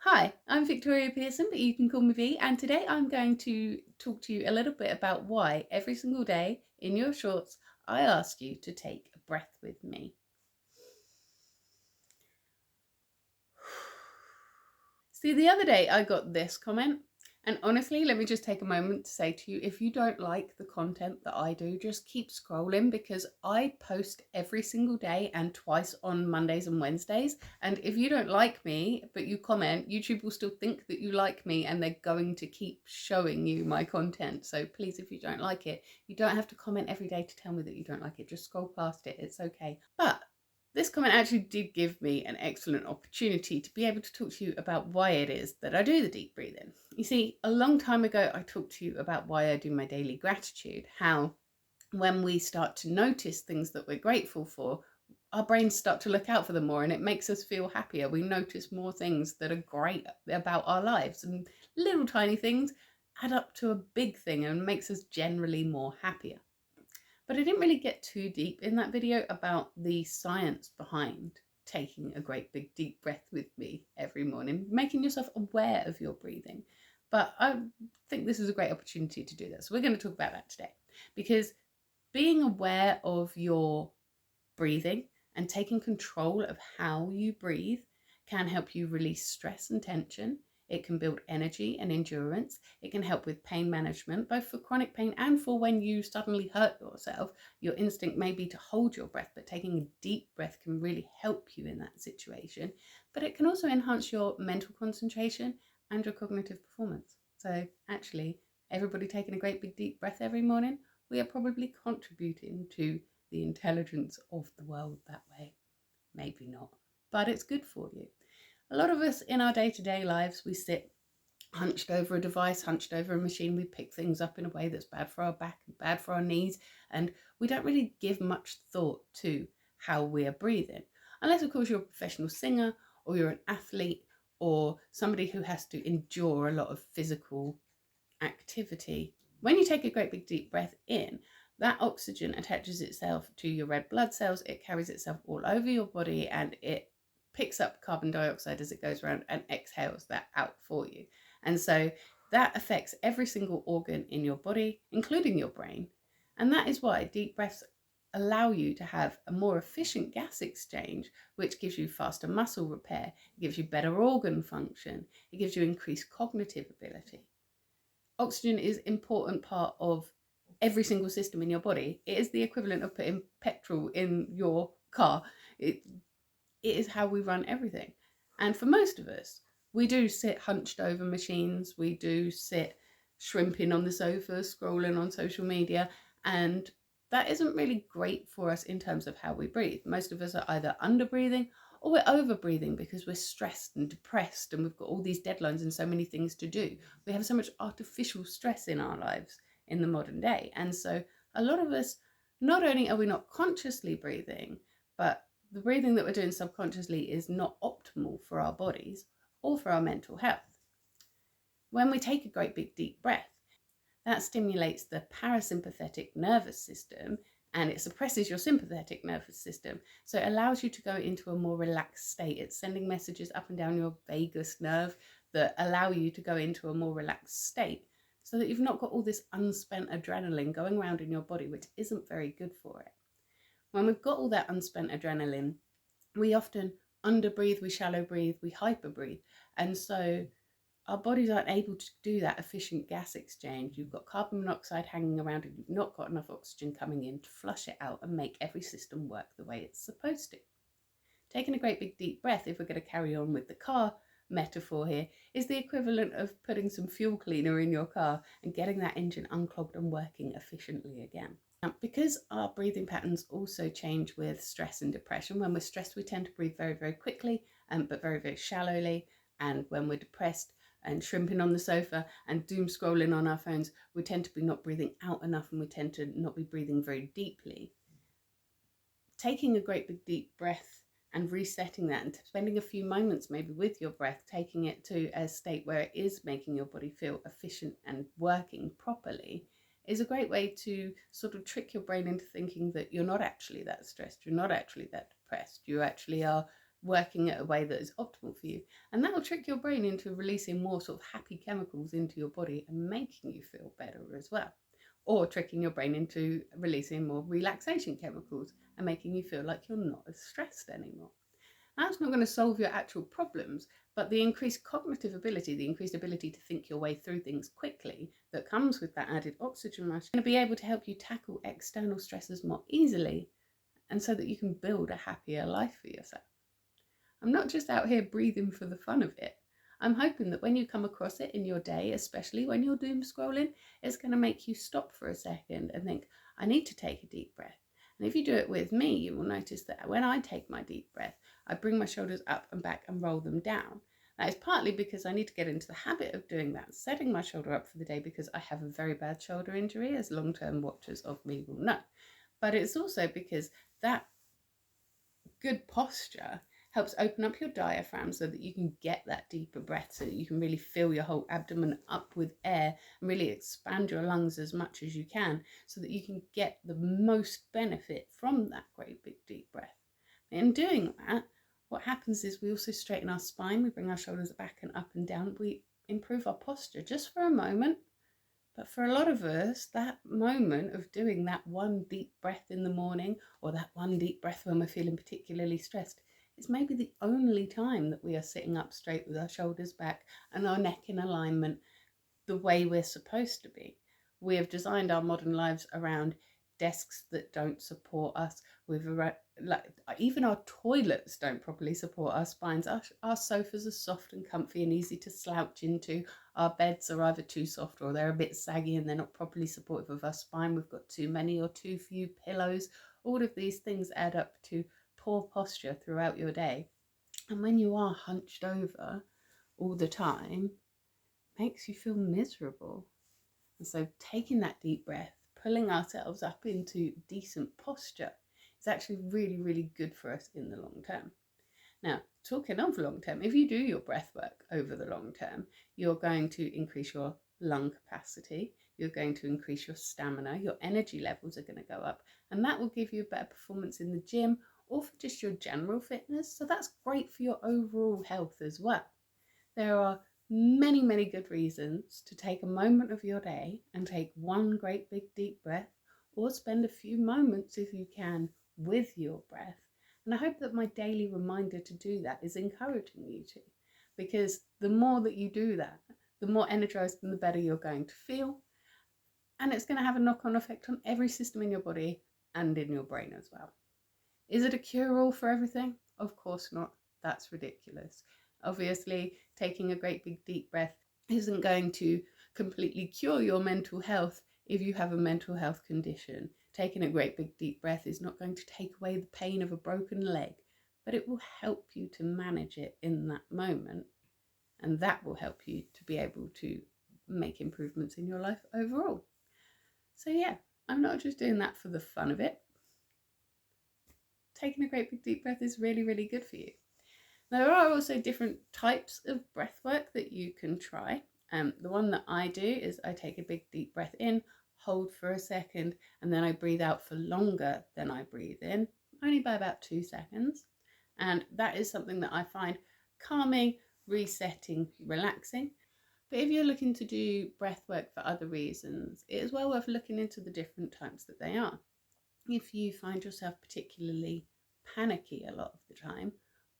Hi, I'm Victoria Pearson, but you can call me V, and today I'm going to talk to you a little bit about why every single day in your shorts I ask you to take a breath with me. See, the other day I got this comment, and honestly, let me just take a moment to say to you, if you don't like the content that I do, just keep scrolling because I post every single day and twice on Mondays and Wednesdays. And if you don't like me, but you comment, YouTube will still think that you like me and they're going to keep showing you my content. So please, if you don't like it, you don't have to comment every day to tell me that you don't like it. Just scroll past it. It's okay. But this comment actually did give me an excellent opportunity to be able to talk to you about why it is that I do the deep breathing. You see, a long time ago, I talked to you about why I do my daily gratitude, how when we start to notice things that we're grateful for, our brains start to look out for them more and it makes us feel happier. We notice more things that are great about our lives, and little tiny things add up to a big thing and makes us generally more happier. But I didn't really get too deep in that video about the science behind taking a great big deep breath with me every morning, making yourself aware of your breathing. But I think this is a great opportunity to do that. So we're going to talk about that today, because being aware of your breathing and taking control of how you breathe can help you release stress and tension. It can build energy and endurance. It can help with pain management, both for chronic pain and for when you suddenly hurt yourself. Your instinct may be to hold your breath, but taking a deep breath can really help you in that situation. But it can also enhance your mental concentration and your cognitive performance. So actually, everybody taking a great big deep breath every morning, we are probably contributing to the intelligence of the world that way. Maybe not, but it's good for you. A lot of us in our day-to-day lives, we sit hunched over a device, hunched over a machine. We pick things up in a way that's bad for our back and bad for our knees, and we don't really give much thought to how we are breathing. Unless, of course, you're a professional singer or you're an athlete or somebody who has to endure a lot of physical activity. When you take a great big deep breath in, that oxygen attaches itself to your red blood cells. It carries itself all over your body and it picks up carbon dioxide as it goes around and exhales that out for you. And so that affects every single organ in your body, including your brain. And that is why deep breaths allow you to have a more efficient gas exchange, which gives you faster muscle repair, it gives you better organ function, it gives you increased cognitive ability. Oxygen is an important part of every single system in your body. It is the equivalent of putting petrol in your car. It is how we run everything. And for most of us, we do sit hunched over machines. We do sit shrimping on the sofa, scrolling on social media. And that isn't really great for us in terms of how we breathe. Most of us are either under breathing or we're over breathing because we're stressed and depressed and we've got all these deadlines and so many things to do. We have so much artificial stress in our lives in the modern day. And so a lot of us, not only are we not consciously breathing, but the breathing that we're doing subconsciously is not optimal for our bodies or for our mental health. When we take a great big deep breath, that stimulates the parasympathetic nervous system and it suppresses your sympathetic nervous system. So it allows you to go into a more relaxed state. It's sending messages up and down your vagus nerve that allow you to go into a more relaxed state so that you've not got all this unspent adrenaline going around in your body, which isn't very good for it. When we've got all that unspent adrenaline, we often underbreathe, we shallow breathe, we hyper breathe. And so our bodies aren't able to do that efficient gas exchange. You've got carbon monoxide hanging around and you've not got enough oxygen coming in to flush it out and make every system work the way it's supposed to. Taking a great big deep breath, if we're going to carry on with the car metaphor here, is the equivalent of putting some fuel cleaner in your car and getting that engine unclogged and working efficiently again. Now, because our breathing patterns also change with stress and depression, when we're stressed, we tend to breathe very, very quickly, but very, very shallowly. And when we're depressed and shrimping on the sofa and doom scrolling on our phones, we tend to be not breathing out enough and we tend to not be breathing very deeply. Taking a great big deep breath and resetting that and spending a few moments maybe with your breath, taking it to a state where it is making your body feel efficient and working properly, is a great way to sort of trick your brain into thinking that you're not actually that stressed, you're not actually that depressed, you actually are working at a way that is optimal for you. And that will trick your brain into releasing more sort of happy chemicals into your body and making you feel better as well. Or tricking your brain into releasing more relaxation chemicals and making you feel like you're not as stressed anymore. That's not going to solve your actual problems, but the increased cognitive ability, the increased ability to think your way through things quickly that comes with that added oxygen rush, is going to be able to help you tackle external stresses more easily, and so that you can build a happier life for yourself. I'm not just out here breathing for the fun of it. I'm hoping that when you come across it in your day, especially when you're doom scrolling, it's going to make you stop for a second and think, I need to take a deep breath. And if you do it with me, you will notice that when I take my deep breath, I bring my shoulders up and back and roll them down. That is partly because I need to get into the habit of doing that, setting my shoulder up for the day, because I have a very bad shoulder injury, as long-term watchers of me will know. But it's also because that good posture helps open up your diaphragm so that you can get that deeper breath, so that you can really fill your whole abdomen up with air and really expand your lungs as much as you can, so that you can get the most benefit from that great big deep breath. In doing that, what happens is we also straighten our spine, we bring our shoulders back and up and down, we improve our posture just for a moment. But for a lot of us, that moment of doing that one deep breath in the morning, or that one deep breath when we're feeling particularly stressed, is maybe the only time that we are sitting up straight with our shoulders back and our neck in alignment the way we're supposed to be. We have designed our modern lives around desks that don't support us. Even our toilets don't properly support our spines. Our sofas are soft and comfy and easy to slouch into. Our beds are either too soft or they're a bit saggy and they're not properly supportive of our spine. We've got too many or too few pillows. All of these things add up to poor posture throughout your day. And when you are hunched over all the time, it makes you feel miserable. And so taking that deep breath, pulling ourselves up into decent posture is actually really, really good for us in the long term. Now, talking of long term, if you do your breath work over the long term, you're going to increase your lung capacity, you're going to increase your stamina, your energy levels are going to go up, and that will give you a better performance in the gym or for just your general fitness. So that's great for your overall health as well. There are many, many good reasons to take a moment of your day and take one great big deep breath, or spend a few moments if you can with your breath. And I hope that my daily reminder to do that is encouraging you to, because the more that you do that, the more energized and the better you're going to feel. And it's going to have a knock-on effect on every system in your body and in your brain as well. Is it a cure-all for everything? Of course not. That's ridiculous. Obviously, taking a great big deep breath isn't going to completely cure your mental health if you have a mental health condition. Taking a great big deep breath is not going to take away the pain of a broken leg, but it will help you to manage it in that moment. And that will help you to be able to make improvements in your life overall. So yeah, I'm not just doing that for the fun of it. Taking a great big deep breath is really, really good for you. There are also different types of breath work that you can try. The one that I do is I take a big deep breath in, hold for a second, and then I breathe out for longer than I breathe in, only by about 2 seconds. And that is something that I find calming, resetting, relaxing. But if you're looking to do breath work for other reasons, it is well worth looking into the different types that they are. If you find yourself particularly panicky a lot of the time,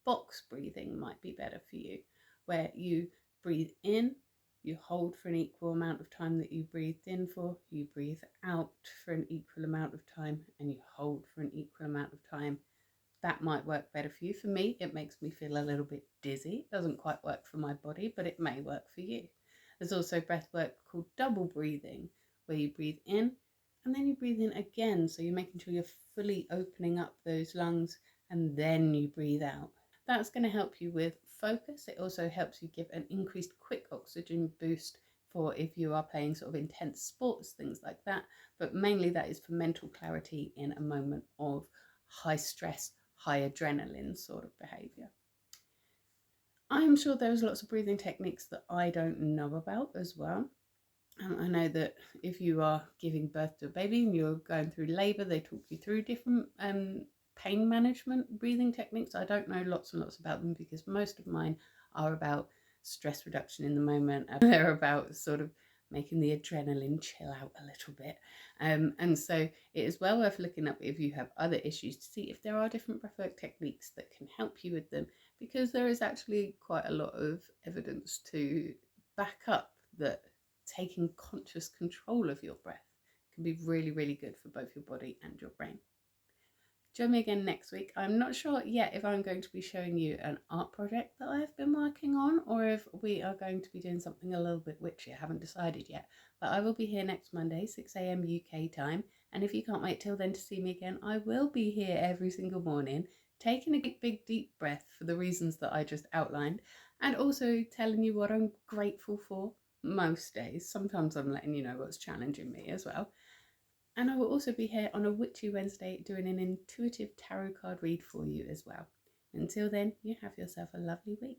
box breathing might be better for you, where you breathe in, you hold for an equal amount of time that you breathed in for, you breathe out for an equal amount of time, and you hold for an equal amount of time. That might work better for you. For me, it makes me feel a little bit dizzy. It doesn't quite work for my body, but it may work for you. There's also breath work called double breathing, where you breathe in and then you breathe in again. So you're making sure you're fully opening up those lungs, and then you breathe out. That's going to help you with focus. It also helps you give an increased quick oxygen boost for if you are playing sort of intense sports, things like that. But mainly that is for mental clarity in a moment of high stress, high adrenaline sort of behavior. I'm sure there's lots of breathing techniques that I don't know about as well. I know that if you are giving birth to a baby and you're going through labour, they talk you through different pain management breathing techniques. I don't know lots and lots about them because most of mine are about stress reduction in the moment. They're about sort of making the adrenaline chill out a little bit. And so it is well worth looking up if you have other issues to see if there are different breathwork techniques that can help you with them, because there is actually quite a lot of evidence to back up that taking conscious control of your breath can be really, really good for both your body and your brain. Join me again next week. I'm not sure yet if I'm going to be showing you an art project that I've been working on, or if we are going to be doing something a little bit witchy. I haven't decided yet, but I will be here next Monday, 6 a.m. UK time. And if you can't wait till then to see me again, I will be here every single morning, taking a big deep breath for the reasons that I just outlined, and also telling you what I'm grateful for most days. Sometimes I'm letting you know what's challenging me as well. And I will also be here on a Witchy Wednesday doing an intuitive tarot card read for you as well. Until then, you have yourself a lovely week.